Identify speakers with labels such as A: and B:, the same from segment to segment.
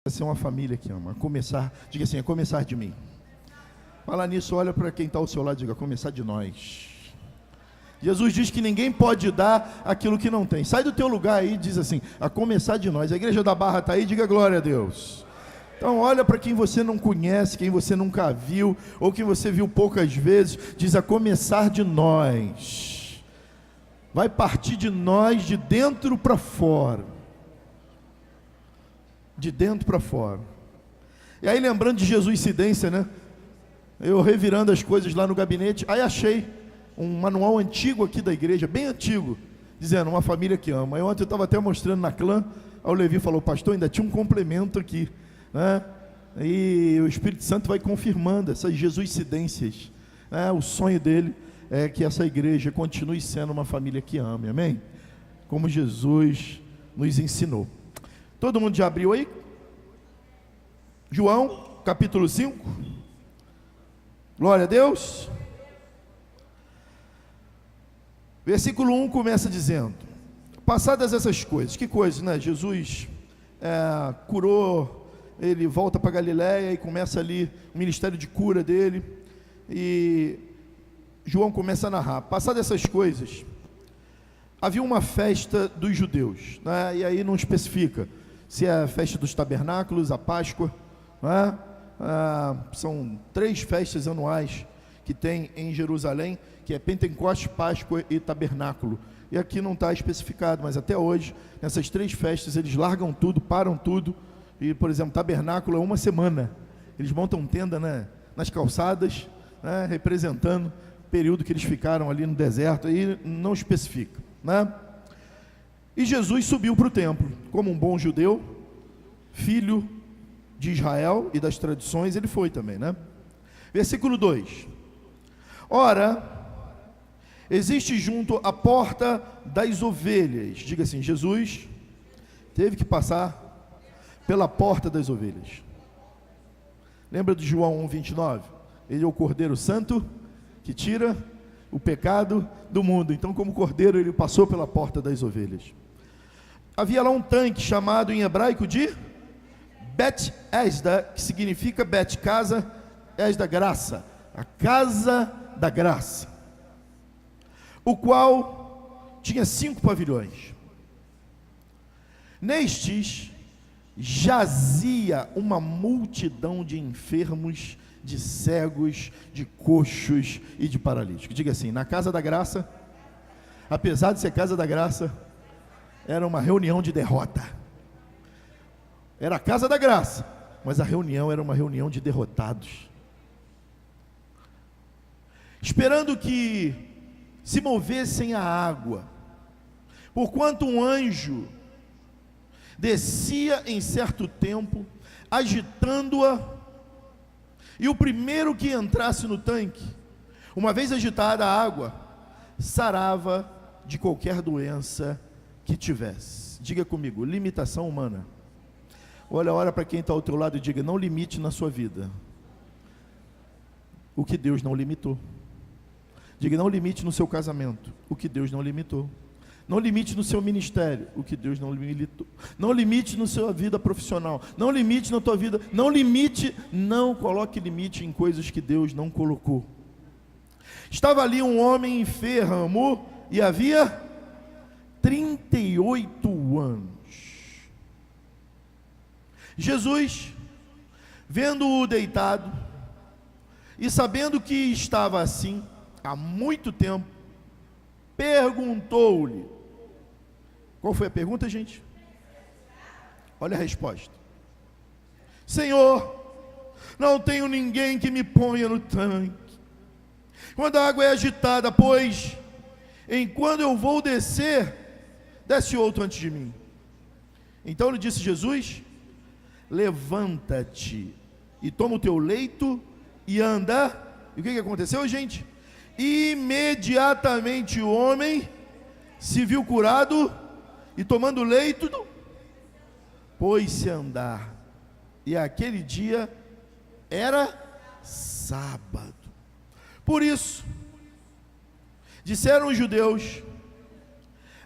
A: Ser uma família que ama, a começar, diga assim, a começar de mim. Falar nisso, olha para quem está ao seu lado e diga, a começar de nós. Jesus diz que ninguém pode dar aquilo que não tem. Sai do teu lugar aí e diz assim, a começar de nós. A igreja da Barra está aí, diga glória a Deus. Então olha para quem você não conhece, quem você nunca viu, ou quem você viu poucas vezes, diz a começar de nós. Vai partir de nós, de dentro para fora. De dentro para fora. E aí, lembrando de Jesuicidência, né? Eu revirando as coisas lá no gabinete, aí achei um manual antigo aqui da igreja, bem antigo, dizendo, uma família que ama. Aí ontem eu estava até mostrando na clã, aí o Levi falou, pastor, ainda tinha um complemento aqui, né? E o Espírito Santo vai confirmando essas Jesuicidências, né? O sonho dele é que essa igreja continue sendo uma família que ama, amém? Como Jesus nos ensinou. Todo mundo já abriu aí? João, capítulo 5. Glória a Deus. Versículo 1 começa dizendo, passadas essas coisas, que coisas, né? Jesus curou, ele volta para Galiléia e começa ali o ministério de cura dele, e João começa a narrar, passadas essas coisas, havia uma festa dos judeus, né? E aí não especifica, se é a festa dos tabernáculos, a Páscoa, né? São 3 festas anuais que tem em Jerusalém, que é Pentecostes, Páscoa e Tabernáculo. E aqui não está especificado, mas até hoje, nessas 3 festas, eles largam tudo, param tudo. E, por exemplo, Tabernáculo é uma semana. Eles montam tenda, né, nas calçadas, né, representando o período que eles ficaram ali no deserto. Aí não especifica, né? E Jesus subiu para o templo, como um bom judeu, filho de Israel e das tradições, ele foi também, né? Versículo 2. Ora, existe junto à porta das ovelhas, diga assim, Jesus teve que passar pela porta das ovelhas. Lembra de João 1:29? Ele é o Cordeiro Santo que tira o pecado do mundo. Então, como Cordeiro, ele passou pela porta das ovelhas. Havia lá um tanque chamado em hebraico de Bet-Esda, que significa Bet, casa, Esda, graça, a casa da graça, o qual tinha 5 pavilhões. Nestes jazia uma multidão de enfermos, de cegos, de coxos e de paralíticos. Diga assim, na casa da graça, apesar de ser casa da graça, era uma reunião de derrota. Era a casa da graça, mas a reunião era uma reunião de derrotados, esperando que se movessem a água, porquanto um anjo descia em certo tempo, agitando-a, e o primeiro que entrasse no tanque, uma vez agitada a água, sarava de qualquer doença que tivesse. Diga comigo, limitação humana. Olha para quem está ao teu lado e diga, não limite na sua vida o que Deus não limitou. Diga, não limite no seu casamento o que Deus não limitou. Não limite no seu ministério o que Deus não limitou. Não limite na sua vida profissional. Não limite na tua vida. Não limite, não coloque limite em coisas que Deus não colocou. Estava ali um homem enfermo e havia 38 anos. Jesus, vendo-o deitado e sabendo que estava assim há muito tempo, perguntou-lhe. Qual foi a pergunta, gente? Olha a resposta. Senhor, não tenho ninguém que me ponha no tanque quando a água é agitada, pois enquanto eu vou descer, desce outro antes de mim. Então lhe disse Jesus, levanta-te e toma o teu leito e anda. E o que aconteceu, gente? Imediatamente o homem se viu curado e tomando o leito, pôs-se a andar. E aquele dia era sábado. Por isso, disseram os judeus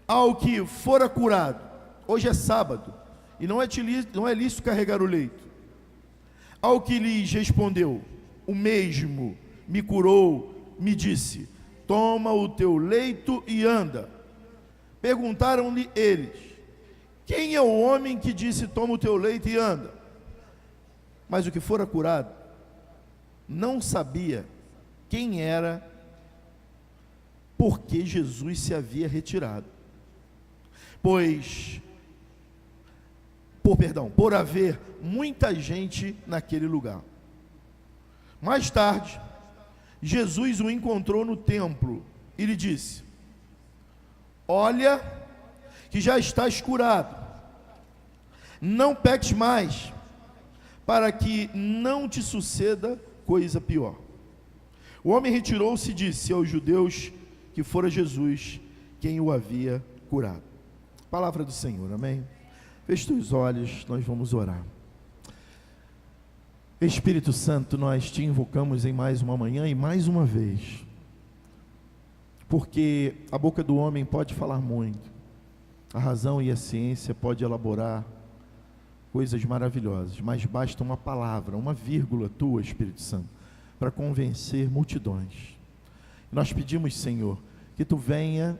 A: ao que fora curado, hoje é sábado, e não é lícito carregar o leito. Ao que lhes respondeu: o mesmo me curou, me disse: toma o teu leito e anda. Perguntaram-lhe eles: quem é o homem que disse: toma o teu leito e anda? Mas o que fora curado não sabia quem era, porque Jesus se havia retirado. Por haver muita gente naquele lugar. Mais tarde, Jesus o encontrou no templo e lhe disse: olha, que já estás curado, não peques mais, para que não te suceda coisa pior. O homem retirou-se e disse aos judeus que fora Jesus quem o havia curado. Palavra do Senhor, amém? Feche os olhos, nós vamos orar. Espírito Santo, nós te invocamos em mais uma manhã e mais uma vez, porque a boca do homem pode falar muito, a razão e a ciência pode elaborar coisas maravilhosas, mas basta uma palavra, uma vírgula tua, Espírito Santo, para convencer multidões. Nós pedimos, Senhor, que tu venha,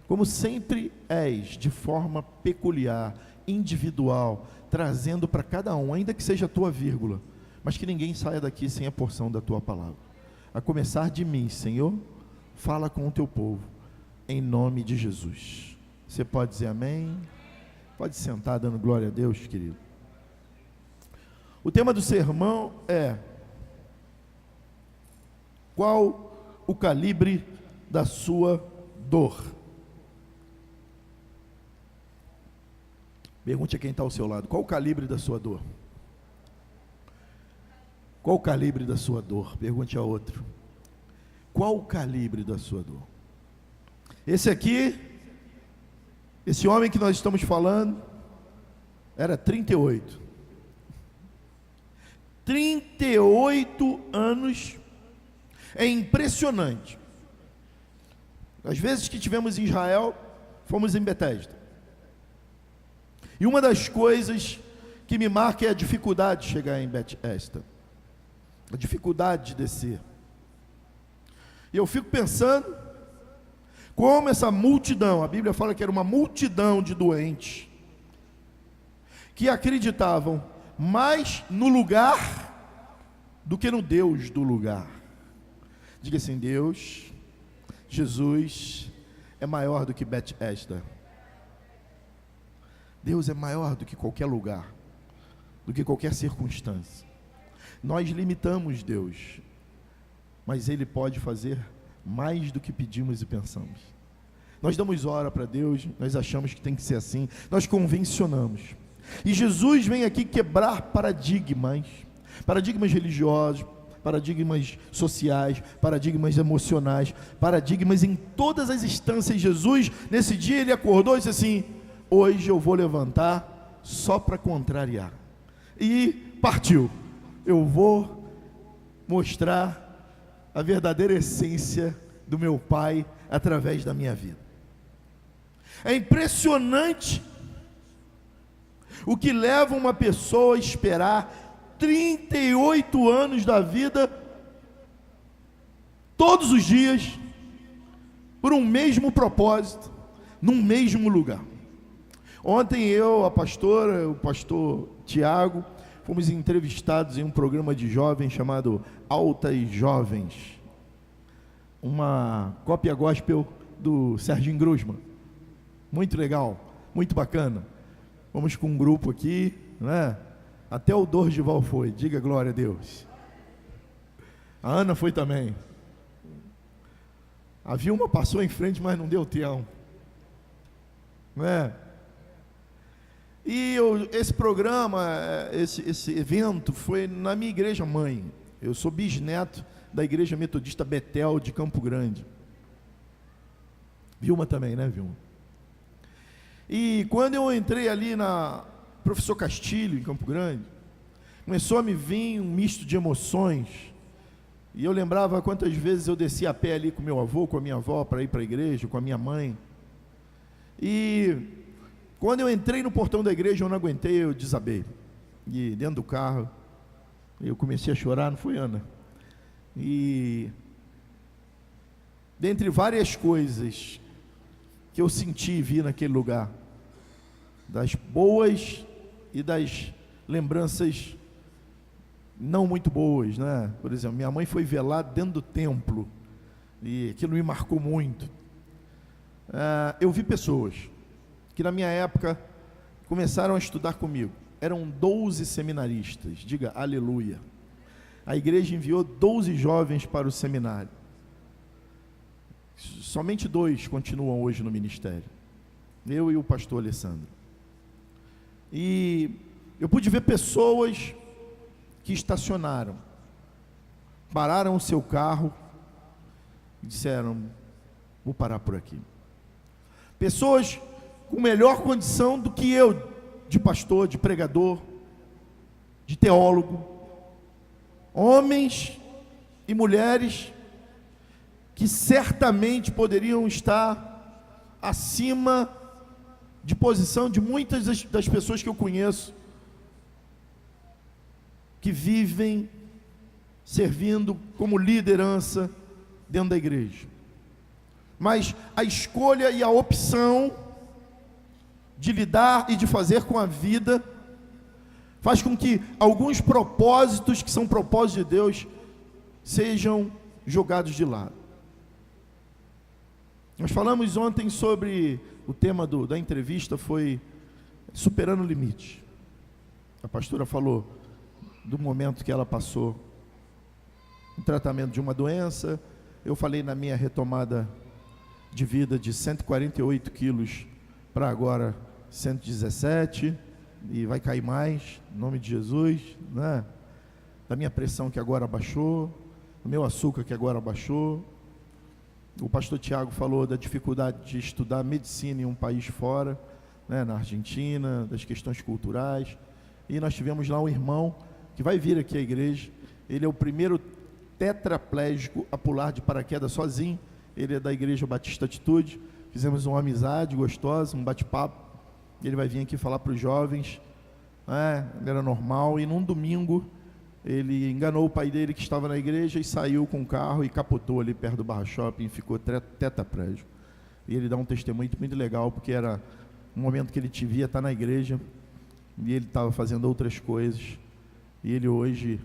A: como sempre és, de forma peculiar, individual, trazendo para cada um, ainda que seja a tua vírgula, mas que ninguém saia daqui sem a porção da tua palavra. A começar de mim, Senhor, fala com o teu povo, em nome de Jesus. Você pode dizer amém? Pode sentar dando glória a Deus, querido. O tema do sermão é: qual o calibre da sua dor? Pergunte a quem está ao seu lado: qual o calibre da sua dor? Qual o calibre da sua dor? Pergunte a outro: qual o calibre da sua dor? Esse homem que nós estamos falando, era 38. 38 anos, é impressionante. As vezes que tivemos em Israel, fomos em Betesda. E uma das coisas que me marca é a dificuldade de chegar em Betesda, a dificuldade de descer. E eu fico pensando como essa multidão, a Bíblia fala que era uma multidão de doentes, que acreditavam mais no lugar do que no Deus do lugar. Diga assim: Deus, Jesus é maior do que Betesda. Deus é maior do que qualquer lugar, do que qualquer circunstância. Nós limitamos Deus, mas Ele pode fazer mais do que pedimos e pensamos. Nós damos hora para Deus, nós achamos que tem que ser assim, nós convencionamos. E Jesus vem aqui quebrar paradigmas religiosos, paradigmas sociais, paradigmas emocionais, paradigmas em todas as instâncias. Jesus, nesse dia, ele acordou e disse assim: hoje eu vou levantar só para contrariar. E partiu. Eu vou mostrar a verdadeira essência do meu Pai através da minha vida. É impressionante o que leva uma pessoa a esperar 38 anos da vida, todos os dias, por um mesmo propósito, num mesmo lugar. Ontem eu, a pastora, o pastor Tiago, fomos entrevistados em um programa de jovens chamado Altas Jovens, uma cópia gospel do Serginho Grosman, muito legal, muito bacana. Vamos com um grupo aqui, não é? Até o Dorival foi, diga glória a Deus. A Ana foi também. A Vilma passou em frente, mas não deu tempo, não é? E esse programa, esse evento foi na minha igreja mãe. Eu sou bisneto da igreja metodista Betel de Campo Grande. Vilma também, né, Vilma? E quando eu entrei ali na Professor Castilho, em Campo Grande, começou a me vir um misto de emoções. E eu lembrava quantas vezes eu descia a pé ali com meu avô, com a minha avó, para ir para a igreja, com a minha mãe. E Quando eu entrei no portão da igreja, eu não aguentei, eu desabei. E dentro do carro, eu comecei a chorar, não foi, Ana? E dentre várias coisas que eu senti e vi naquele lugar, das boas e das lembranças não muito boas, né? Por exemplo, minha mãe foi velada dentro do templo, e aquilo me marcou muito. Eu vi pessoas que na minha época começaram a estudar comigo, eram 12 seminaristas, diga aleluia. A igreja enviou 12 jovens para o seminário, somente 2 continuam hoje no ministério, eu e o pastor Alessandro. E eu pude ver pessoas que estacionaram, pararam o seu carro e disseram: vou parar por aqui. Pessoas com melhor condição do que eu, de pastor, de pregador, de teólogo, homens e mulheres que certamente poderiam estar acima de posição de muitas das pessoas que eu conheço, que vivem servindo como liderança dentro da igreja. Mas a escolha e a opção de lidar e de fazer com a vida faz com que alguns propósitos que são propósitos de Deus sejam jogados de lado. Nós falamos ontem sobre o tema da entrevista, foi superando o limite. A pastora falou do momento que ela passou no tratamento de uma doença. Eu falei na minha retomada de vida de 148 quilos para agora 117, e vai cair mais, em nome de Jesus, né? Da minha pressão que agora baixou, do meu açúcar que agora baixou. O pastor Tiago falou da dificuldade de estudar medicina em um país fora, né, na Argentina, das questões culturais. E nós tivemos lá um irmão que vai vir aqui à igreja. Ele é o primeiro tetraplégico a pular de paraquedas sozinho. Ele é da Igreja Batista Atitude. Fizemos uma amizade gostosa, um bate-papo. Ele vai vir aqui falar para os jovens. Ele era normal, e num domingo ele enganou o pai dele que estava na igreja e saiu com o carro e capotou ali perto do Barra Shopping e ficou tetraplégico. E ele dá um testemunho muito legal, porque era um momento que ele te via estar na igreja e ele estava fazendo outras coisas, e ele hoje,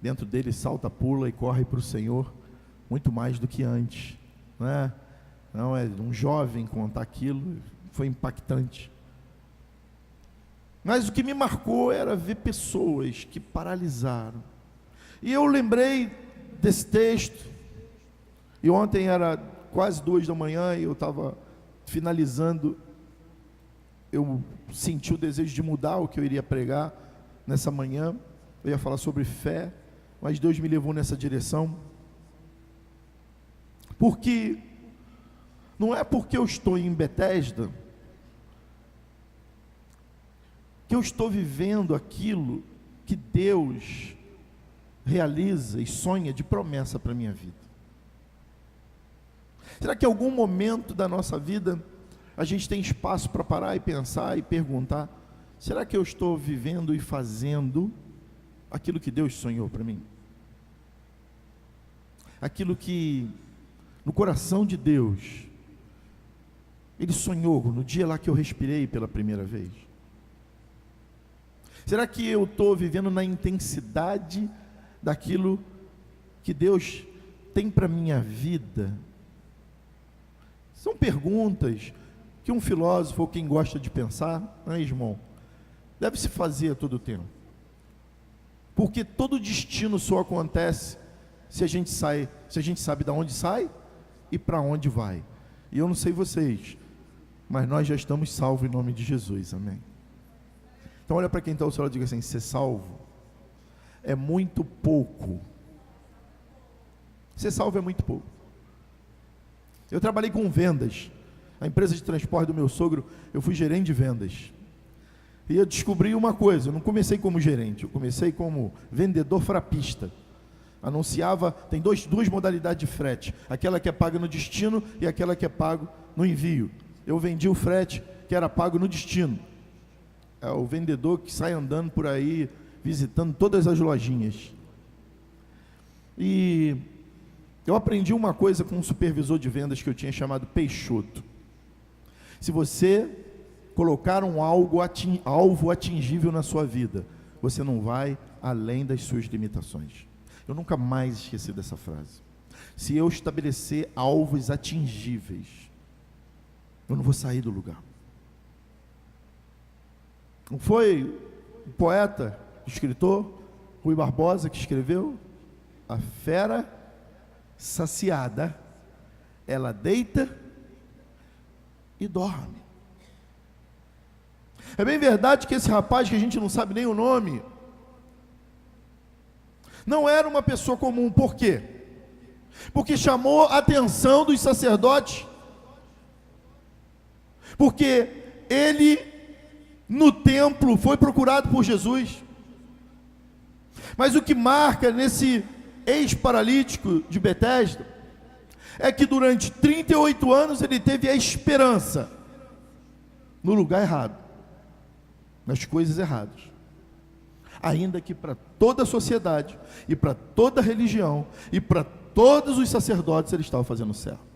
A: dentro dele, salta, pula e corre para o Senhor muito mais do que antes, né? Não é um jovem contar aquilo, foi impactante. Mas o que me marcou era ver pessoas que paralisaram. E eu lembrei desse texto, e ontem era quase 2 da manhã, e eu estava finalizando, eu senti o desejo de mudar o que eu iria pregar nessa manhã. Eu ia falar sobre fé, mas Deus me levou nessa direção, porque não é porque eu estou em Betesda que eu estou vivendo aquilo que Deus realiza e sonha de promessa para a minha vida. Será que em algum momento da nossa vida a gente tem espaço para parar e pensar e perguntar: será que eu estou vivendo e fazendo aquilo que Deus sonhou para mim? Aquilo que no coração de Deus Ele sonhou no dia lá que eu respirei pela primeira vez? Será que eu estou vivendo na intensidade daquilo que Deus tem para a minha vida? São perguntas que um filósofo, ou quem gosta de pensar, né, irmão, deve se fazer a todo tempo. Porque todo destino só acontece se a gente sabe de onde sai e para onde vai. E eu não sei vocês, mas nós já estamos salvos em nome de Jesus, amém? Então olha para quem está ao seu lado e diga assim: ser salvo é muito pouco. Ser salvo é muito pouco. Eu trabalhei com vendas, a empresa de transporte do meu sogro, eu fui gerente de vendas. E eu descobri uma coisa: eu não comecei como gerente, eu comecei como vendedor frapista. Anunciava, tem duas modalidades de frete, aquela que é paga no destino e aquela que é pago no envio. Eu vendi o frete que era pago no destino. É o vendedor que sai andando por aí, visitando todas as lojinhas. E eu aprendi uma coisa com um supervisor de vendas que eu tinha chamado Peixoto. Se você colocar um alvo atingível na sua vida, você não vai além das suas limitações. Eu nunca mais esqueci dessa frase. Se eu estabelecer alvos atingíveis, eu não vou sair do lugar. Não foi o poeta, o escritor, Rui Barbosa, que escreveu? A fera saciada, ela deita e dorme. É bem verdade que esse rapaz, que a gente não sabe nem o nome, não era uma pessoa comum. Por quê? Porque chamou a atenção dos sacerdotes, porque ele no templo foi procurado por Jesus. Mas o que marca nesse ex-paralítico de Betesda é que durante 38 anos ele teve a esperança no lugar errado, nas coisas erradas. Ainda que para toda a sociedade e para toda a religião e para todos os sacerdotes ele estava fazendo certo.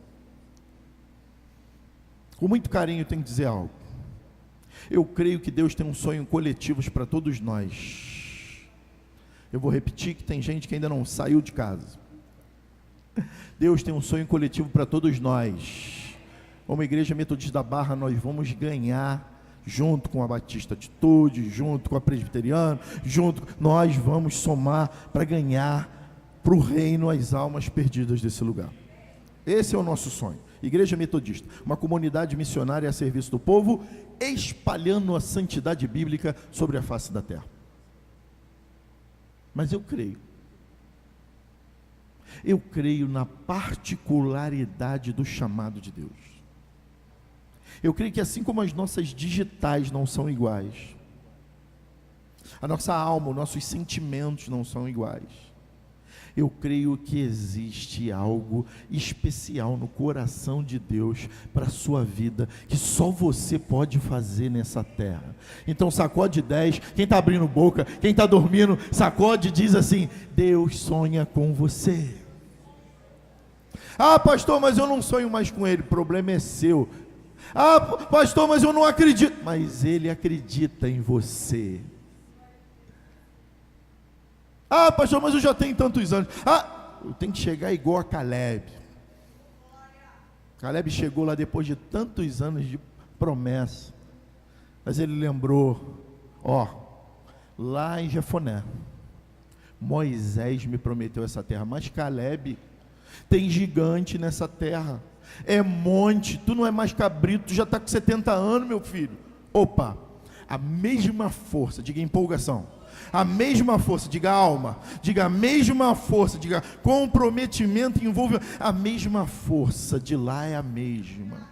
A: Com muito carinho eu tenho que dizer algo. Eu creio que Deus tem um sonho coletivo para todos nós. Eu vou repetir que tem gente que ainda não saiu de casa. Deus tem um sonho coletivo para todos nós. Como Igreja Metodista da Barra, nós vamos ganhar, junto com a Batista Atitude, junto com a Presbiteriana, nós vamos somar para ganhar para o reino as almas perdidas desse lugar. Esse é o nosso sonho. Igreja Metodista, uma comunidade missionária a serviço do povo, espalhando a santidade bíblica sobre a face da terra. Mas eu creio na particularidade do chamado de Deus. Eu creio que assim como as nossas digitais não são iguais, a nossa alma, os nossos sentimentos não são iguais, eu creio que existe algo especial no coração de Deus para a sua vida, que só você pode fazer nessa terra. Então sacode 10, quem está abrindo boca, quem está dormindo, sacode e diz assim: Deus sonha com você. Ah, pastor, mas eu não sonho mais com Ele. O problema é seu. Ah, pastor, mas eu não acredito. Mas Ele acredita em você. Ah, pastor, mas eu já tenho tantos anos. Ah, eu tenho que chegar igual a Caleb. Caleb chegou lá depois de tantos anos de promessa. Mas ele lembrou, lá em Jefoné, Moisés me prometeu essa terra, mas Caleb, tem gigante nessa terra, é monte, tu não é mais cabrito, tu já está com 70 anos, meu filho. Opa, a mesma força, diga empolgação, a mesma força, diga alma, diga a mesma força, diga comprometimento, envolvimento, a mesma força de lá é a mesma.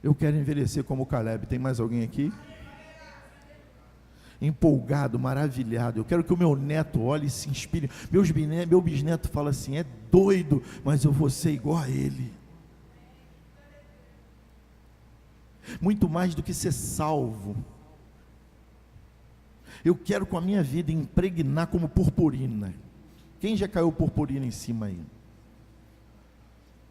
A: Eu quero envelhecer como Caleb. Tem mais alguém aqui? Empolgado, maravilhado. Eu quero que o meu neto olhe e se inspire. Meu bisneto fala assim: é doido, mas eu vou ser igual a ele. Muito mais do que ser salvo, eu quero com a minha vida impregnar como purpurina. Quem já caiu purpurina em cima aí?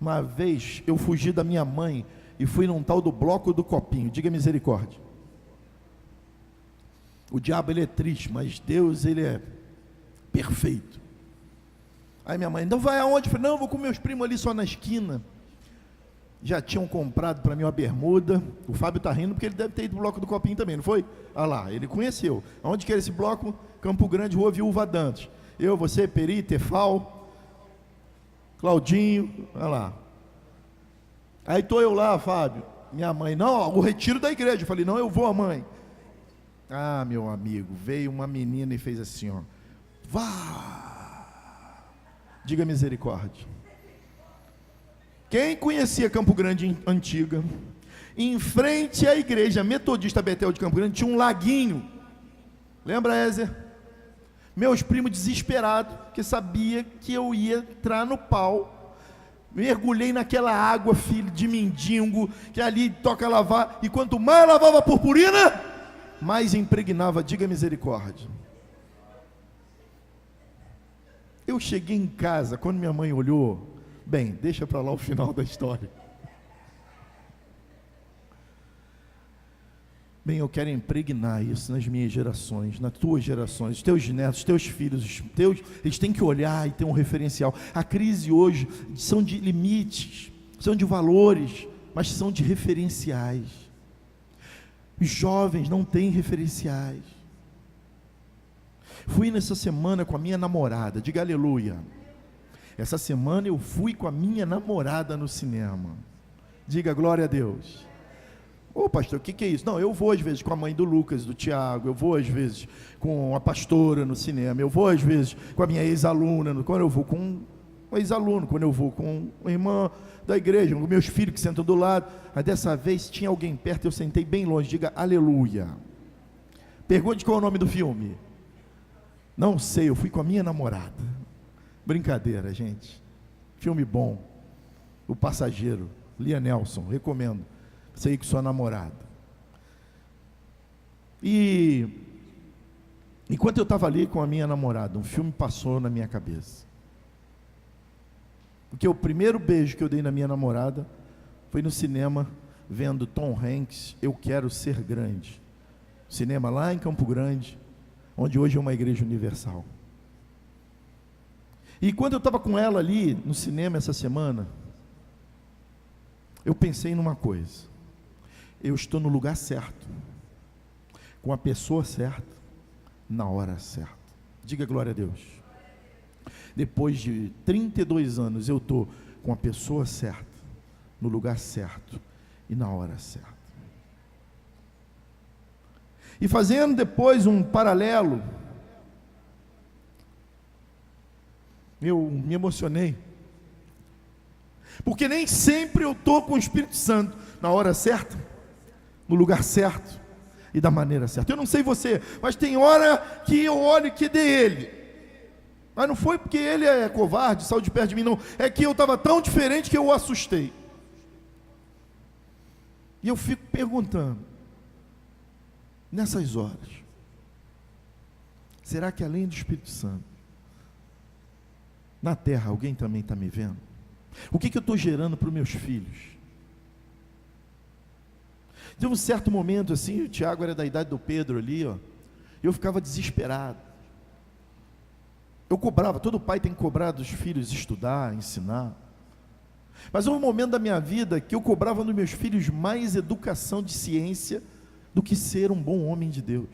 A: Uma vez eu fugi da minha mãe e fui num tal do bloco do copinho. Diga misericórdia. O diabo, ele é triste, mas Deus, ele é perfeito. Aí minha mãe: não vai aonde? Eu falei: não, vou com meus primos ali só na esquina. Já tinham comprado para mim uma bermuda. O Fábio está rindo porque ele deve ter ido no bloco do copinho também, não foi? Ah lá, ele conheceu. Aonde que era esse bloco? Campo Grande, Rua Viúva Dantas. Eu, você, Peri, Tefal, Claudinho, olha lá. Aí estou eu lá, Fábio. Minha mãe: não, o retiro da igreja. Eu falei: não, eu vou, a mãe. Ah, meu amigo, veio uma menina e fez assim, vá. Diga misericórdia. Quem conhecia Campo Grande antiga, em frente à igreja metodista Betel de Campo Grande, tinha um laguinho. Lembra, Ézer? Meus primos desesperados, que sabia que eu ia entrar no pau mergulhei naquela água, filho, de mendigo, que ali toca lavar, e quanto mais lavava a purpurina, mais impregnava, diga misericórdia. Eu cheguei em casa, quando minha mãe olhou, bem, deixa para lá o final da história. Bem, eu quero impregnar isso nas minhas gerações, nas tuas gerações, os teus netos, os teus filhos, eles têm que olhar e ter um referencial. A crise hoje são de limites, são de valores, mas são de referenciais. Os jovens não têm referenciais. Fui nessa semana com a minha namorada, diga aleluia. Essa semana eu fui com a minha namorada no cinema, diga glória a Deus. Ô pastor, o que é isso? Não, eu vou às vezes com a mãe do Lucas, do Tiago, eu vou às vezes com a pastora no cinema, eu vou às vezes com a minha ex-aluna, quando eu vou com um ex-aluno, quando eu vou com uma irmã da igreja, com meus filhos que sentam do lado. Mas dessa vez tinha alguém perto, eu sentei bem longe, diga aleluia. Pergunte qual é o nome do filme. Não sei, eu fui com a minha namorada. Brincadeira, gente. Filme bom. O Passageiro, Lia Nelson, recomendo. Sei que sua namorada. E enquanto eu estava ali com a minha namorada, um filme passou na minha cabeça. Porque o primeiro beijo que eu dei na minha namorada foi no cinema, vendo Tom Hanks, Eu Quero Ser Grande. Cinema lá em Campo Grande, onde hoje é uma igreja universal. E quando eu estava com ela ali no cinema essa semana, eu pensei numa coisa. Eu estou no lugar certo, com a pessoa certa, na hora certa. Diga glória a Deus. Depois de 32 anos, eu estou com a pessoa certa, no lugar certo e na hora certa. E fazendo depois um paralelo, eu me emocionei, porque nem sempre eu estou com o Espírito Santo na hora certa, no lugar certo e da maneira certa. Eu não sei você, mas tem hora que eu olho que dei ele, mas não foi porque ele é covarde, saiu de perto de mim, não, é que eu estava tão diferente que eu o assustei. E eu fico perguntando, nessas horas, será que além do Espírito Santo, na terra alguém também está me vendo? O que eu estou gerando para os meus filhos? Teve um certo momento assim, o Tiago era da idade do Pedro ali, ó, eu ficava desesperado. Eu cobrava, todo pai tem que cobrar dos filhos estudar, ensinar. Mas houve um momento da minha vida que eu cobrava nos meus filhos mais educação de ciência do que ser um bom homem de Deus.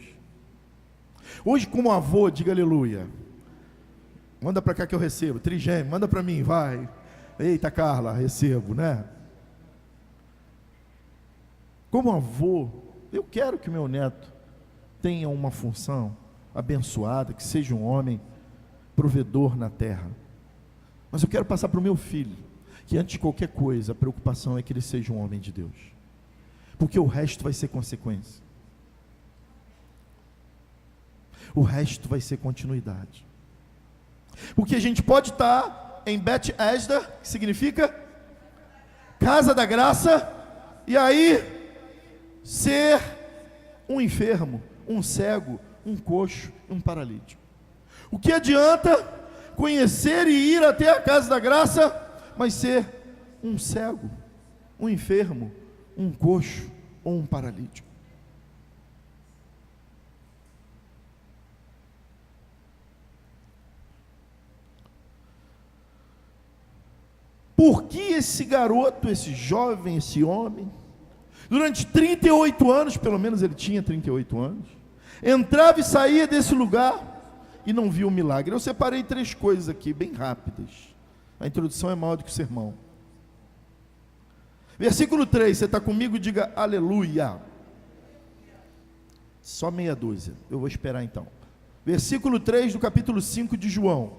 A: Hoje, como avô, diga aleluia. Manda para cá que eu recebo. Trigêmeo, manda para mim, vai. Eita, Carla, recebo, né? Como avô, eu quero que meu neto tenha uma função abençoada, que seja um homem provedor na terra. Mas eu quero passar para o meu filho, que antes de qualquer coisa, a preocupação é que ele seja um homem de Deus, porque o resto vai ser consequência. O resto vai ser continuidade. Porque a gente pode estar em Bethesda, que significa casa da graça, e aí ser um enfermo, um cego, um coxo, um paralítico. O que adianta conhecer e ir até a casa da graça, mas ser um cego, um enfermo, um coxo ou um paralítico? Por que esse garoto, esse jovem, esse homem, durante 38 anos, pelo menos ele tinha 38 anos, entrava e saía desse lugar e não via o milagre? Eu separei 3 coisas aqui, bem rápidas. A introdução é maior do que o sermão. Versículo 3, você está comigo? Diga aleluia. Só meia dúzia, eu vou esperar então. Versículo 3 do capítulo 5 de João.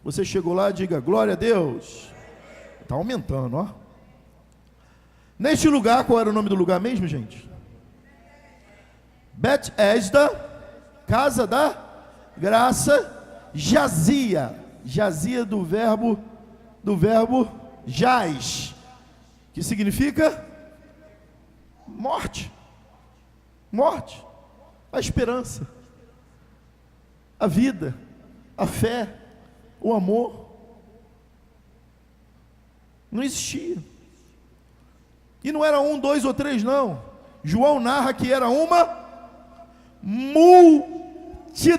A: Você chegou lá, diga glória a Deus. Está aumentando, ó. Neste lugar, qual era o nome do lugar mesmo, gente? Bethesda, casa da graça, jazia do verbo jaz, que significa morte. Morte, a esperança, a vida, a fé, o amor. Não existia. E não era um, dois ou três, não. João narra que era uma multidão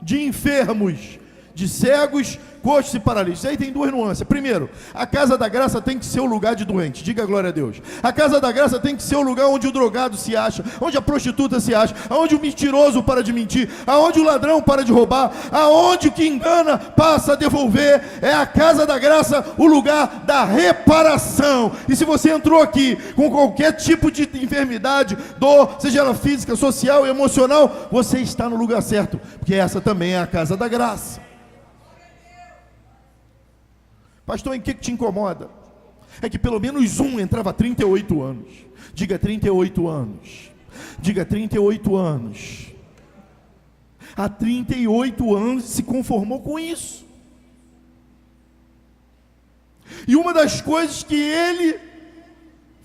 A: de enfermos, de cegos, coxos e paralíticos. Aí tem duas nuances. Primeiro, a casa da graça tem que ser o lugar de doente. Diga glória a Deus. A casa da graça tem que ser o lugar onde o drogado se acha, onde a prostituta se acha, onde o mentiroso para de mentir, aonde o ladrão para de roubar, aonde o que engana passa a devolver. É a casa da graça o lugar da reparação. E se você entrou aqui com qualquer tipo de enfermidade, dor, seja ela física, social, emocional, você está no lugar certo, porque essa também é a casa da graça. Pastor, em que te incomoda? É que pelo menos um entrava há 38 anos. Diga 38 anos. Diga 38 anos. Há 38 anos se conformou com isso. E uma das coisas que ele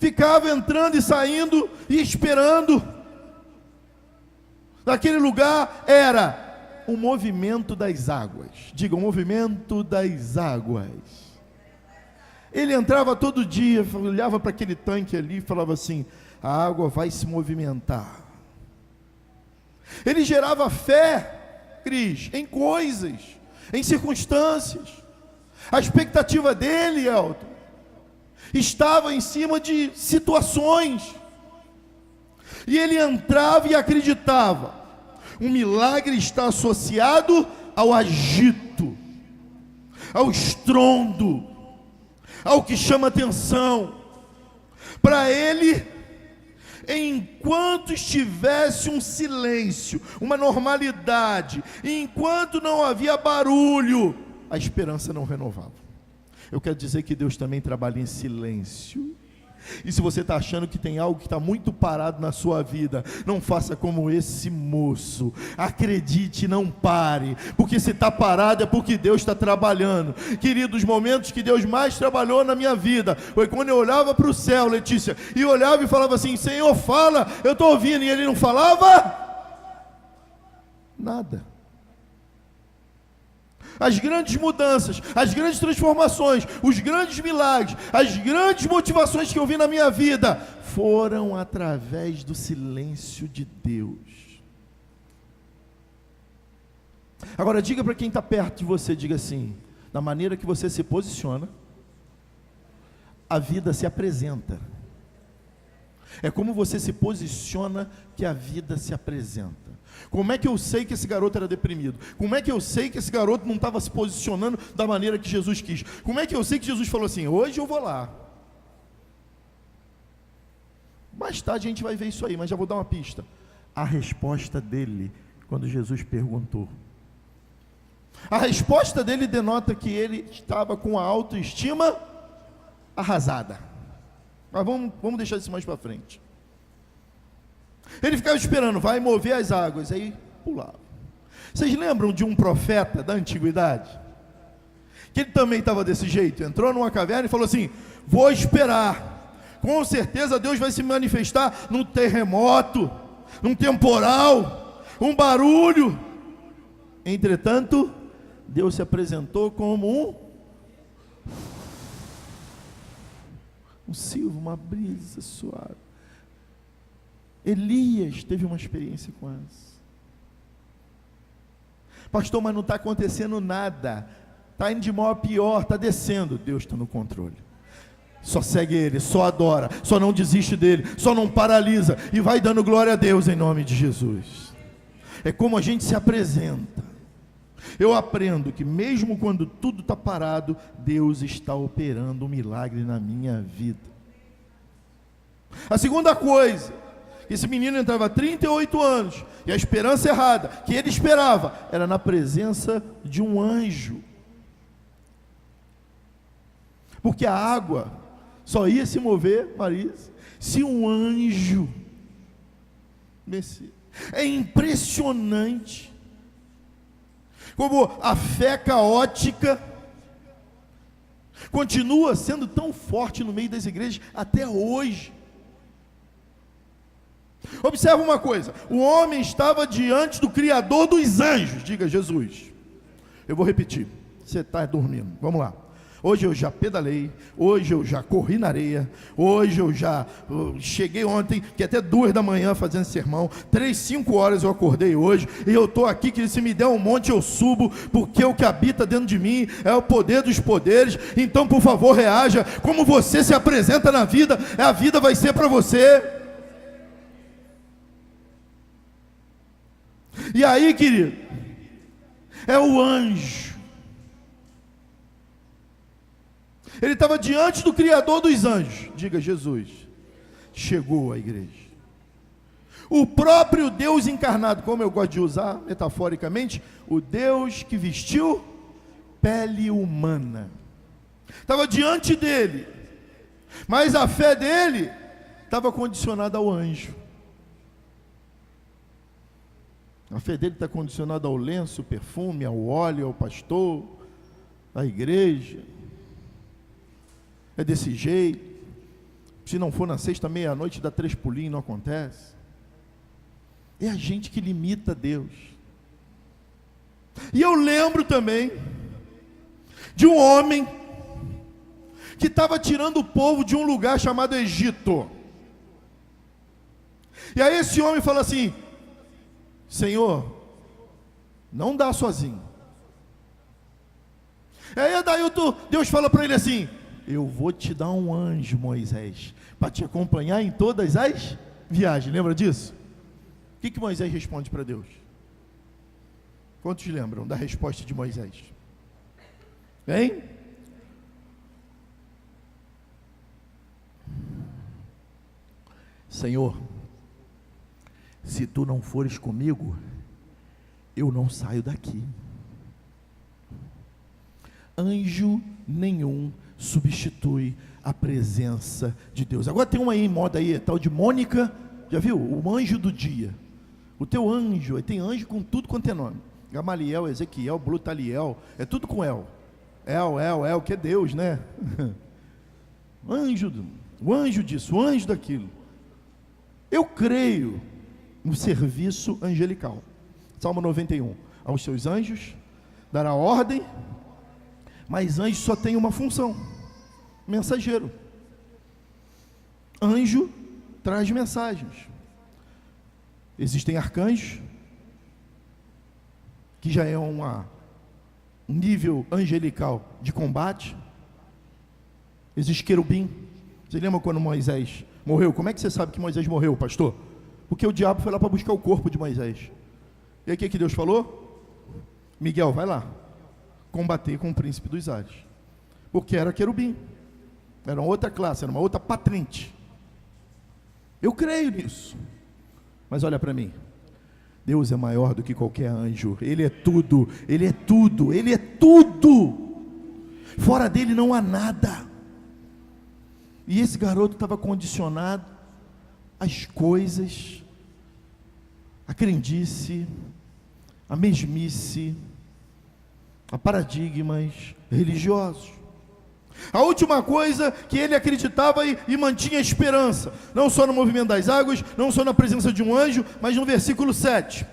A: ficava entrando e saindo e esperando naquele lugar era o movimento das águas. Diga, o movimento das águas. Ele entrava todo dia, olhava para aquele tanque ali e falava assim: a água vai se movimentar. Ele gerava fé, Cris, em coisas, em circunstâncias. A expectativa dele, Elton, estava em cima de situações. E ele entrava e acreditava. Um milagre está associado ao agito, ao estrondo, ao que chama atenção. Para ele, enquanto estivesse um silêncio, uma normalidade, enquanto não havia barulho, a esperança não renovava. Eu quero dizer que Deus também trabalha em silêncio. E se você está achando que tem algo que está muito parado na sua vida, não faça como esse moço. Acredite, não pare, porque se está parado é porque Deus está trabalhando. Queridos, os momentos que Deus mais trabalhou na minha vida foi quando eu olhava para o céu, Letícia, e olhava e falava assim: Senhor, fala, eu estou ouvindo. E ele não falava nada. As grandes mudanças, as grandes transformações, os grandes milagres, as grandes motivações que eu vi na minha vida foram através do silêncio de Deus. Agora diga para quem está perto de você, diga assim: da maneira que você se posiciona, a vida se apresenta. É como você se posiciona que a vida se apresenta. Como é que eu sei que esse garoto era deprimido? Como é que eu sei que esse garoto não estava se posicionando da maneira que Jesus quis? Como é que eu sei que Jesus falou assim: hoje eu vou lá? Mais tarde a gente vai ver isso aí, mas já vou dar uma pista. A resposta dele, quando Jesus perguntou, a resposta dele denota que ele estava com a autoestima arrasada. Mas vamos deixar isso mais para frente. Ele ficava esperando, vai mover as águas, aí pulava. Vocês lembram de um profeta da antiguidade? Que ele também estava desse jeito, entrou numa caverna e falou assim: vou esperar, com certeza Deus vai se manifestar num terremoto, num temporal, um barulho. Entretanto, Deus se apresentou como um silvo, uma brisa suave. Elias teve uma experiência com essa. Pastor, mas não está acontecendo nada, está indo de mal a pior, está descendo. Deus está no controle. Só segue Ele, só adora, só não desiste dEle, só não paralisa, e vai dando glória a Deus em nome de Jesus. É como a gente se apresenta. Eu aprendo que mesmo quando tudo está parado, Deus está operando um milagre na minha vida. A segunda coisa, esse menino entrava há 38 anos, e a esperança errada, que ele esperava, era na presença de um anjo. Porque a água só ia se mover, Marisa, se um anjo descer. É impressionante como a fé caótica continua sendo tão forte no meio das igrejas até hoje. Observa uma coisa: o homem estava diante do Criador dos anjos. Diga Jesus. Eu vou repetir, você está dormindo, vamos lá. Hoje eu já pedalei, hoje eu já corri na areia, hoje eu já cheguei ontem, que até 2 da manhã fazendo sermão, 3, 5 horas eu acordei hoje, e eu estou aqui, que se me der um monte eu subo, porque o que habita dentro de mim é o poder dos poderes. Então por favor reaja, como você se apresenta na vida, a vida vai ser para você. E aí, querido, é o anjo. Ele estava diante do Criador dos anjos. Diga Jesus. Chegou à igreja. O próprio Deus encarnado, como eu gosto de usar metaforicamente, o Deus que vestiu pele humana, estava diante dele, mas a fé dele estava condicionada ao anjo. A fé dele está condicionada ao lenço, ao perfume, ao óleo, ao pastor, à igreja. É desse jeito. Se não for na sexta, meia-noite, dá 3 pulinhos, não acontece. É a gente que limita Deus. E eu lembro também de um homem que estava tirando o povo de um lugar chamado Egito. E aí esse homem fala assim: Senhor, não dá sozinho. E aí Deus fala para ele assim: eu vou te dar um anjo, Moisés, para te acompanhar em todas as viagens. Lembra disso? O que Moisés responde para Deus? Quantos lembram da resposta de Moisés? Hein? Senhor, se tu não fores comigo, eu não saio daqui. Anjo nenhum substitui a presença de Deus. Agora tem uma aí em moda aí, tal de Mônica, já viu? O anjo do dia. O teu anjo, aí tem anjo com tudo quanto é nome. Gamaliel, Ezequiel, Blutaliel, é tudo com El, que é Deus, né? O anjo disso, o anjo daquilo. Eu creio no serviço angelical. Salmo 91. Aos seus anjos dará ordem. Mas anjo só tem uma função: mensageiro. Anjo traz mensagens. Existem arcanjos, que já é um nível angelical de combate. Existe querubim. Você lembra quando Moisés morreu? Como é que você sabe que Moisés morreu, pastor? Porque o diabo foi lá para buscar o corpo de Moisés. E aí o que Deus falou? Miguel, vai lá combater com o príncipe dos ares, porque era querubim, era uma outra classe, era uma outra patente. Eu creio nisso. Mas olha para mim, Deus é maior do que qualquer anjo. Ele é tudo, Ele é tudo, Ele é tudo. Fora dele não há nada. E esse garoto estava condicionado às coisas, à crendice, à mesmice, a paradigmas religiosos. A última coisa que ele acreditava e mantinha esperança, não só no movimento das águas, não só na presença de um anjo, mas no versículo 7.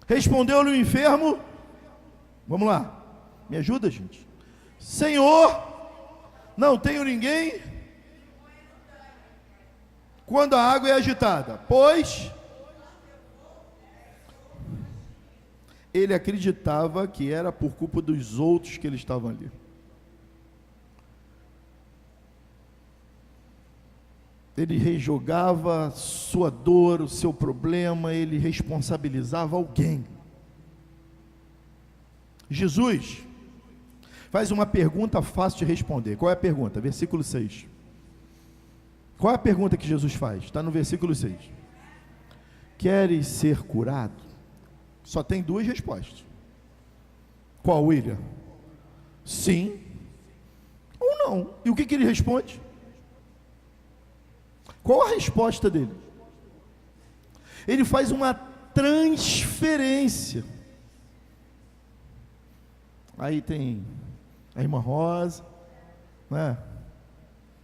A: Respondeu-lhe o enfermo, vamos lá, me ajuda, gente. Senhor, não tenho ninguém quando a água é agitada, pois ele acreditava que era por culpa dos outros que eles estavam ali. Ele rejogava sua dor, o seu problema, ele responsabilizava alguém. Jesus faz uma pergunta fácil de responder. Qual é a pergunta? Versículo 6. Qual é a pergunta que Jesus faz? Está no versículo 6. Queres ser curado? Só tem 2 respostas. Qual, William? Sim ou não. E o que ele responde? Qual a resposta dele? Ele faz uma transferência. Aí tem A irmã Rosa, né?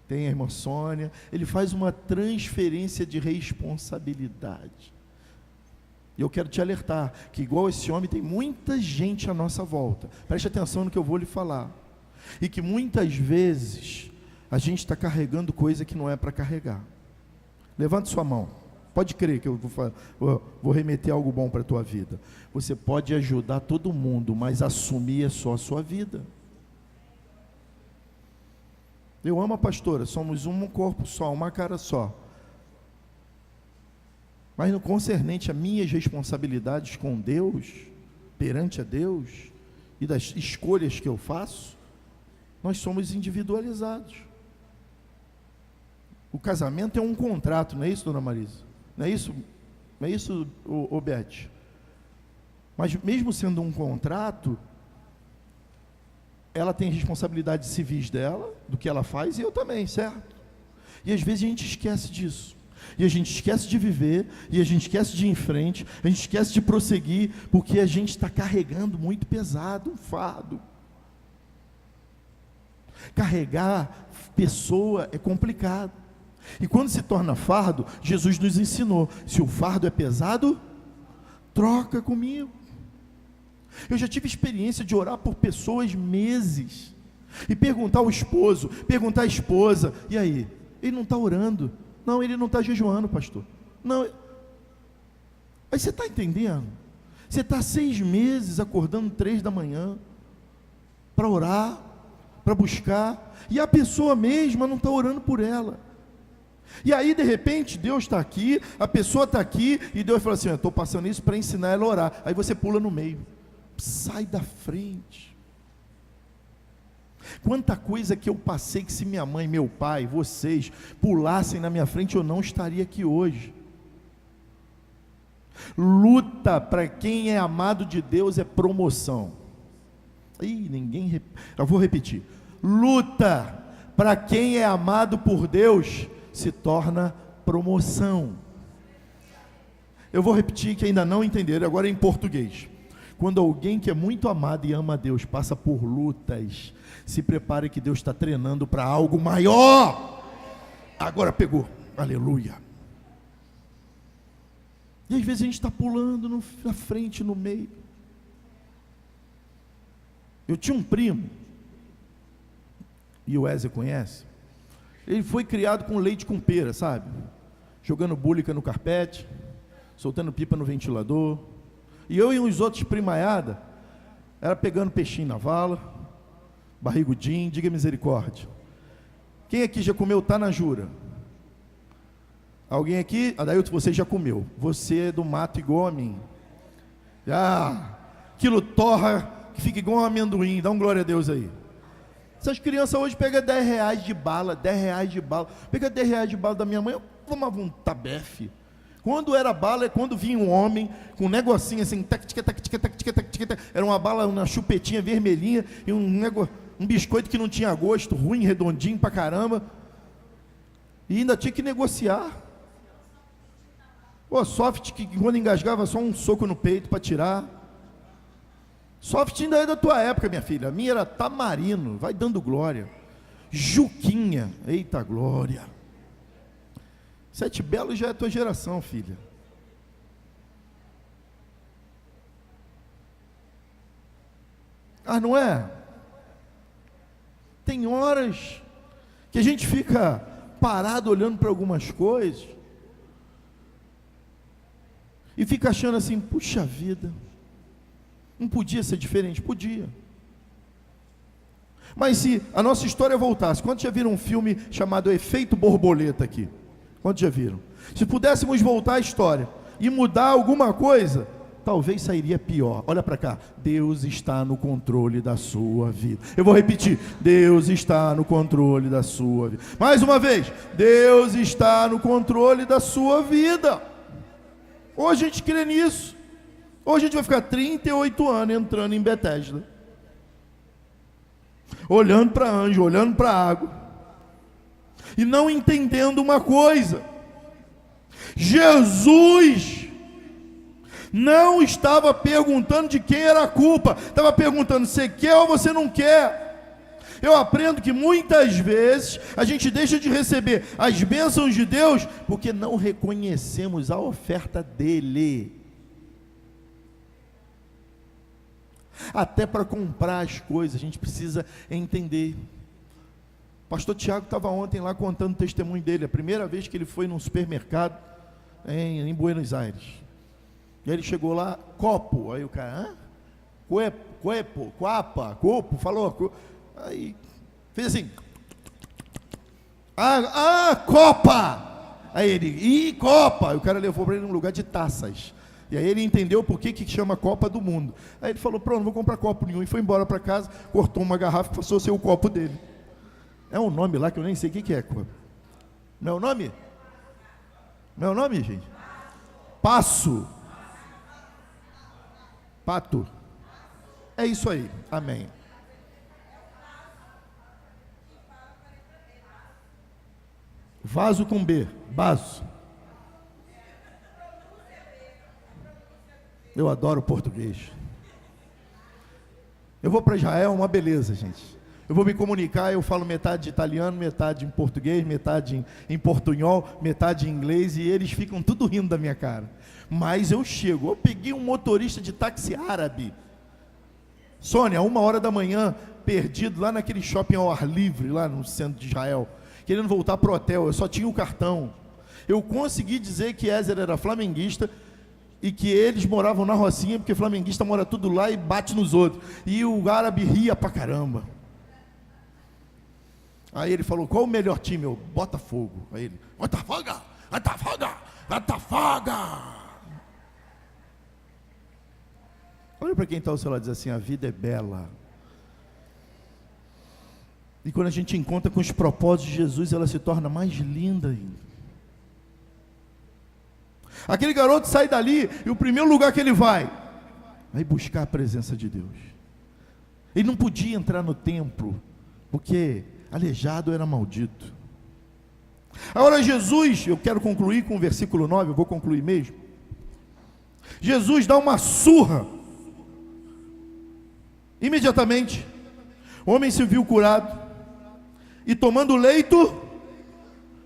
A: Tem a irmã Sônia. Ele faz uma transferência de responsabilidade. E eu quero te alertar, que igual esse homem tem muita gente à nossa volta. Preste atenção no que eu vou lhe falar. E que muitas vezes a gente está carregando coisa que não é para carregar. Levante sua mão. Pode crer que eu vou remeter algo bom para a tua vida. Você pode ajudar todo mundo, mas assumir é só a sua vida. Eu amo a pastora, somos um corpo só, uma cara só. Mas no concernente a minhas responsabilidades com Deus, perante a Deus, e das escolhas que eu faço, nós somos individualizados. O casamento é um contrato, não é isso, dona Marisa? Não é isso, ô Beth? Mas mesmo sendo um contrato, ela tem responsabilidades civis dela, do que ela faz, e eu também, certo? E às vezes a gente esquece disso. E a gente esquece de viver, e a gente esquece de ir em frente, a gente esquece de prosseguir, porque a gente está carregando muito pesado, um fardo. Carregar pessoa é complicado. E quando se torna fardo, Jesus nos ensinou, se o fardo é pesado, troca comigo. Eu já tive experiência de orar por pessoas meses, e perguntar ao esposo, perguntar à esposa, e aí? Ele não está orando. Não, ele não está jejuando, pastor. Não. Aí você está entendendo? Você está 6 meses acordando 3 da manhã, para orar, para buscar, e a pessoa mesma não está orando por ela. E aí de repente Deus está aqui, a pessoa está aqui, e Deus fala assim, eu estou passando isso para ensinar ela a orar. Aí você pula no meio, sai da frente. Quanta coisa que eu passei, que se minha mãe, meu pai, vocês pulassem na minha frente, eu não estaria aqui hoje. Luta para quem é amado de Deus é promoção. Eu vou repetir. Luta para quem é amado por Deus se torna promoção. Eu vou repetir que ainda não entenderam, agora em português. Quando alguém que é muito amado e ama a Deus passa por lutas, se prepare que Deus está treinando para algo maior. Agora pegou, aleluia. E às vezes a gente está pulando na frente, no meio. Eu tinha um primo, e o Wesley conhece, ele foi criado com leite com pera, sabe? Jogando búlica no carpete, soltando pipa no ventilador. E eu e uns outros primaiada, era pegando peixinho na vala, barrigudinho, diga misericórdia. Quem aqui já comeu tanajura? Alguém aqui? Adailton, você já comeu. Você é do mato igual a mim. Aquilo torra, que fica igual um amendoim, dá um glória a Deus aí. Essas crianças hoje pegam R$10 de bala, R$10 de bala. Pega R$10 de bala da minha mãe, eu tomava um tabefe. Quando era bala, é quando vinha um homem com um negocinho assim, era uma bala, uma chupetinha vermelhinha, e um biscoito que não tinha gosto, ruim, redondinho pra caramba, e ainda tinha que negociar. Soft, que quando engasgava, só um soco no peito para tirar. Soft ainda é da tua época, minha filha. A minha era Tamarino, vai dando glória. Juquinha, eita glória. Sete Belo já é a tua geração, filha. Não é? Tem horas que a gente fica parado olhando para algumas coisas e fica achando assim, puxa vida, não podia ser diferente? Podia. Mas se a nossa história voltasse, quantos já viram um filme chamado Efeito Borboleta aqui? Quantos já viram? Se pudéssemos voltar à história e mudar alguma coisa, talvez sairia pior. Olha para cá, Deus está no controle da sua vida. Eu vou repetir, Deus está no controle da sua vida. Mais uma vez, Deus está no controle da sua vida. Hoje a gente crê nisso. Hoje a gente vai ficar 38 anos entrando em Betesda, olhando para anjo, olhando para água, e não entendendo uma coisa: Jesus não estava perguntando de quem era a culpa, estava perguntando, você quer ou você não quer? Eu aprendo que muitas vezes a gente deixa de receber as bênçãos de Deus porque não reconhecemos a oferta dele. Até para comprar as coisas, a gente precisa entender. O pastor Tiago estava ontem lá contando o testemunho dele, a primeira vez que ele foi num supermercado em Buenos Aires. E aí ele chegou lá, copo, aí o cara, copo, falou, aí fez assim, copa, aí ele, copa, aí o cara levou para ele num lugar de taças. E aí ele entendeu por que chama Copa do Mundo. Aí ele falou, pronto, não vou comprar copo nenhum. E foi embora para casa, cortou uma garrafa e passou a ser o copo dele. É um nome lá que eu nem sei o que é. Não é o nome? Não é o nome, gente? Passo. Pato. É isso aí. Amém. Vaso com B. Vaso. Eu adoro português. Eu vou para Israel, uma beleza, gente. Eu vou me comunicar, eu falo metade italiano, metade em português, metade em portunhol, metade em inglês, e eles ficam tudo rindo da minha cara. Mas eu chego, eu peguei um motorista de táxi árabe. Sônia, 1h da manhã, perdido lá naquele shopping ao ar livre, lá no centro de Israel, querendo voltar para o hotel, eu só tinha o cartão. Eu consegui dizer que Ézer era flamenguista, e que eles moravam na Rocinha, porque flamenguista mora tudo lá e bate nos outros. E o árabe ria pra caramba. Aí ele falou, qual o melhor time? Eu, Botafogo. Aí ele, Botafogo. Olha para quem está ao seu lado e diz assim, a vida é bela. E quando a gente encontra com os propósitos de Jesus, ela se torna mais linda ainda. Aquele garoto sai dali e o primeiro lugar que ele vai buscar a presença de Deus. Ele não podia entrar no templo, porque aleijado era maldito. Agora Jesus, eu quero concluir com o versículo 9, eu vou concluir mesmo. Jesus dá uma surra. Imediatamente, o homem se viu curado, e tomando o leito,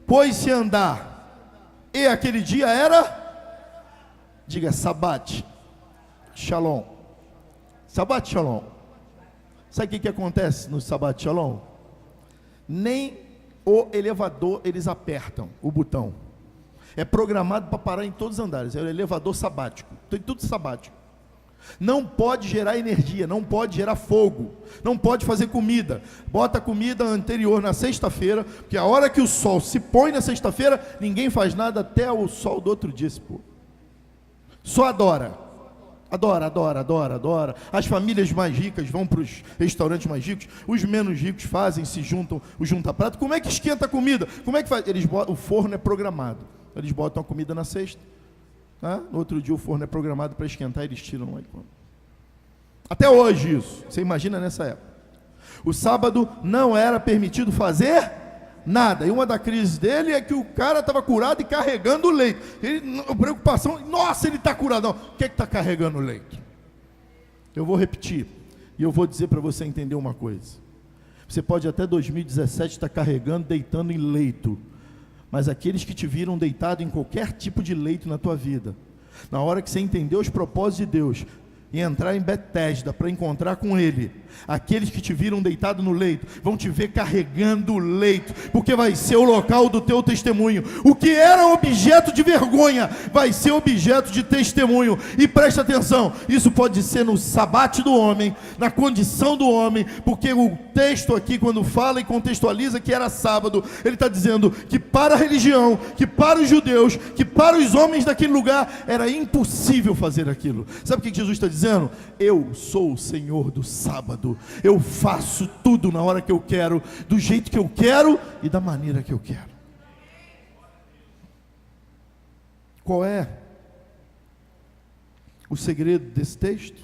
A: pôs-se a andar. E aquele dia era... Diga, Sabat Shalom. Sabat Shalom. Sabe o que acontece no Sabat Shalom? Nem o elevador eles apertam o botão. É programado para parar em todos os andares. É o elevador sabático. Tem tudo sabático. Não pode gerar energia, não pode gerar fogo, não pode fazer comida. Bota a comida anterior na sexta-feira, porque a hora que o sol se põe na sexta-feira, ninguém faz nada até o sol do outro dia se pôr. Só adora. As famílias mais ricas vão para os restaurantes mais ricos, os menos ricos fazem, se juntam, o junta-prato. Como é que esquenta a comida? Como é que faz? O forno é programado. Eles botam a comida na sexta, tá? No outro dia o forno é programado para esquentar, eles tiram lá. Até hoje isso. Você imagina nessa época. O sábado não era permitido fazer nada. E uma das crises dele é que o cara estava curado e carregando o leito. A preocupação, nossa, ele está curado. Não, o que está carregando o leito? Eu vou repetir, e eu vou dizer para você entender uma coisa. Você pode até 2017 estar carregando, deitando em leito, mas aqueles que te viram deitado em qualquer tipo de leito na tua vida, na hora que você entendeu os propósitos de Deus, e entrar em Betesda para encontrar com Ele, aqueles que te viram deitado no leito, vão te ver carregando o leito, porque vai ser o local do teu testemunho. O que era objeto de vergonha, vai ser objeto de testemunho. E presta atenção, isso pode ser no sabate do homem, na condição do homem, porque o texto aqui, quando fala e contextualiza que era sábado, ele está dizendo que para a religião, que para os judeus, que para os homens daquele lugar, era impossível fazer aquilo. Sabe o que Jesus está dizendo? Eu sou o Senhor do sábado. Eu faço tudo na hora que eu quero, do jeito que eu quero e da maneira que eu quero. Qual é o segredo desse texto?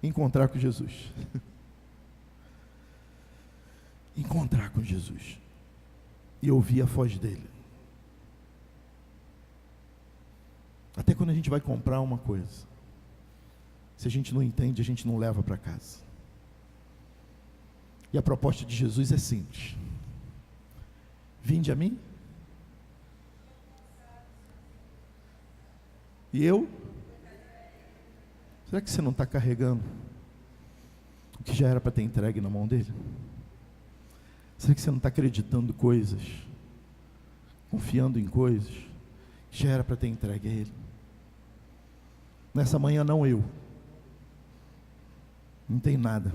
A: Encontrar com Jesus. Encontrar com Jesus e ouvir a voz dele. Até quando a gente vai comprar uma coisa, se a gente não entende, a gente não leva para casa. E a proposta de Jesus é simples: vinde a mim, e eu. Será que você não está carregando o que já era para ter entregue na mão dele? Será que você não está acreditando coisas, confiando em coisas que já era para ter entregue a ele? Nessa manhã não tem nada.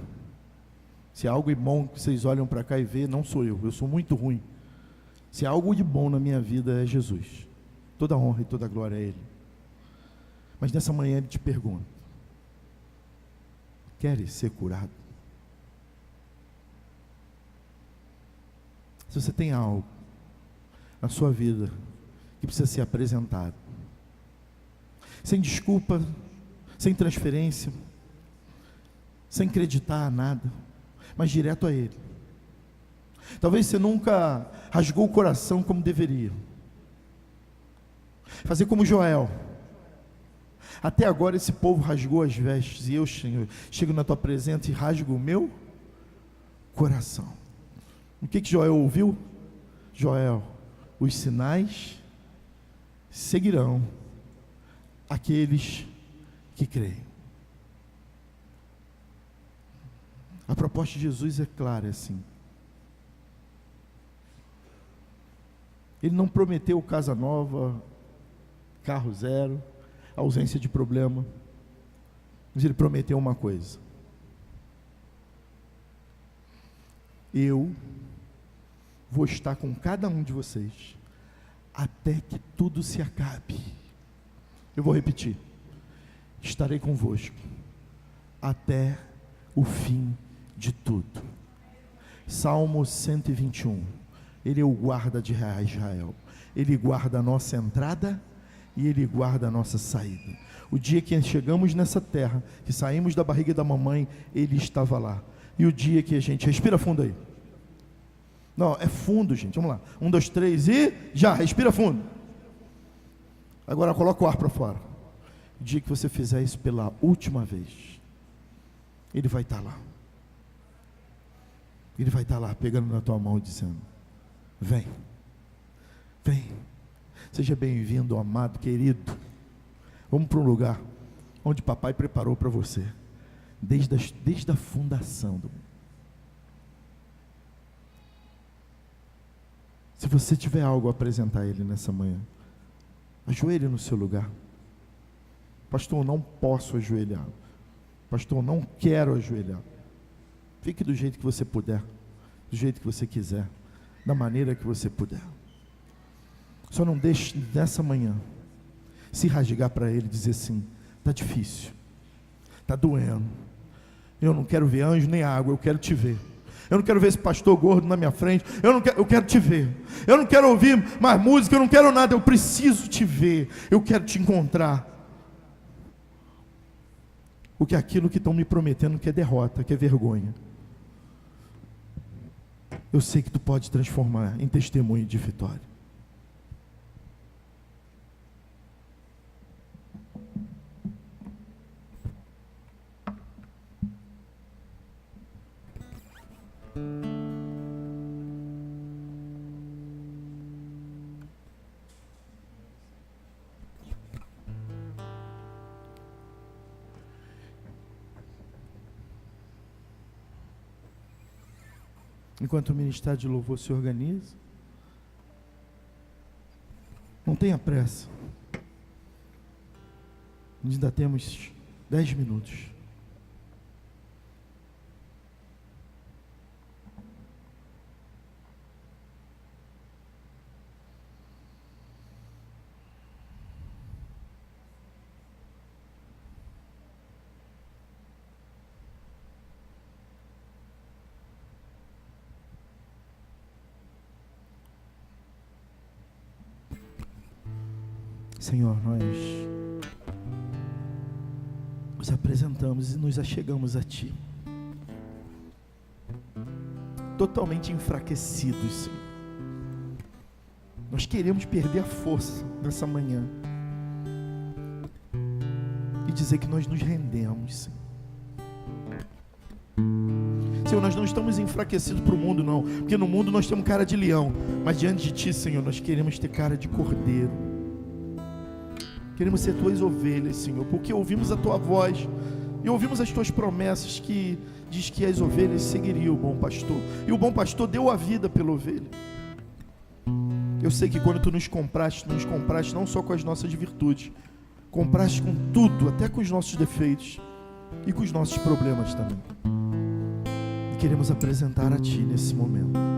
A: Se há algo de bom que vocês olham para cá e vê, não sou eu sou muito ruim. Se há algo de bom na minha vida, é Jesus. Toda honra e toda glória a ele. Mas nessa manhã ele te pergunta: queres ser curado? Se você tem algo na sua vida que precisa ser apresentado, sem desculpa, sem transferência, sem acreditar a nada, mas direto a ele. Talvez você nunca rasgou o coração como deveria. Fazer como Joel. Até agora esse povo rasgou as vestes, e eu, Senhor, chego na tua presença e rasgo o meu coração. O que Joel ouviu? Joel: os sinais seguirão aqueles que creem. A proposta de Jesus é clara, é assim. Ele não prometeu casa nova, carro zero, ausência de problema, mas ele prometeu uma coisa: eu vou estar com cada um de vocês até que tudo se acabe. Eu vou repetir: estarei convosco até o fim de tudo. Salmo 121. Ele é o guarda de Israel. Ele guarda a nossa entrada e ele guarda a nossa saída. O dia que chegamos nessa terra, que saímos da barriga da mamãe, ele estava lá. E o dia que a gente... Respira fundo aí. Não, é fundo, gente. Vamos lá. 1, 2, 3 e... Já, respira fundo. Agora coloca o ar para fora. O dia que você fizer isso pela última vez, ele vai estar lá. Ele vai estar lá, pegando na tua mão e dizendo: vem, vem, seja bem-vindo, amado, querido. Vamos para um lugar onde papai preparou para você, desde a fundação do mundo. Se você tiver algo a apresentar a ele nessa manhã, ajoelhe no seu lugar. Pastor, eu não posso ajoelhar. Pastor, eu não quero ajoelhar. Fique do jeito que você puder, do jeito que você quiser, da maneira que você puder. Só não deixe nessa manhã se rasgar para ele e dizer assim: está difícil, está doendo, eu não quero ver anjo nem água, eu quero te ver. Eu não quero ver esse pastor gordo na minha frente, eu quero te ver. Eu não quero ouvir mais música, eu não quero nada, eu preciso te ver, eu quero te encontrar. Porque aquilo que estão me prometendo que é derrota, que é vergonha, eu sei que tu pode transformar em testemunho de vitória. Enquanto o ministério de louvor se organiza, não tenha pressa. Ainda temos 10 minutos. Senhor, nós nos apresentamos e nos achegamos a Ti, totalmente enfraquecidos, Senhor. Nós queremos perder a força nessa manhã e dizer que nós nos rendemos, Senhor. Senhor, nós não estamos enfraquecidos para o mundo, não, porque no mundo nós temos cara de leão, mas diante de Ti, Senhor, nós queremos ter cara de cordeiro. Queremos ser Tuas ovelhas, Senhor, porque ouvimos a Tua voz e ouvimos as Tuas promessas que diz que as ovelhas seguiriam o bom pastor, e o bom pastor deu a vida pela ovelha. Eu sei que quando Tu nos compraste não só com as nossas virtudes, compraste com tudo, até com os nossos defeitos e com os nossos problemas também. E queremos apresentar a Ti nesse momento.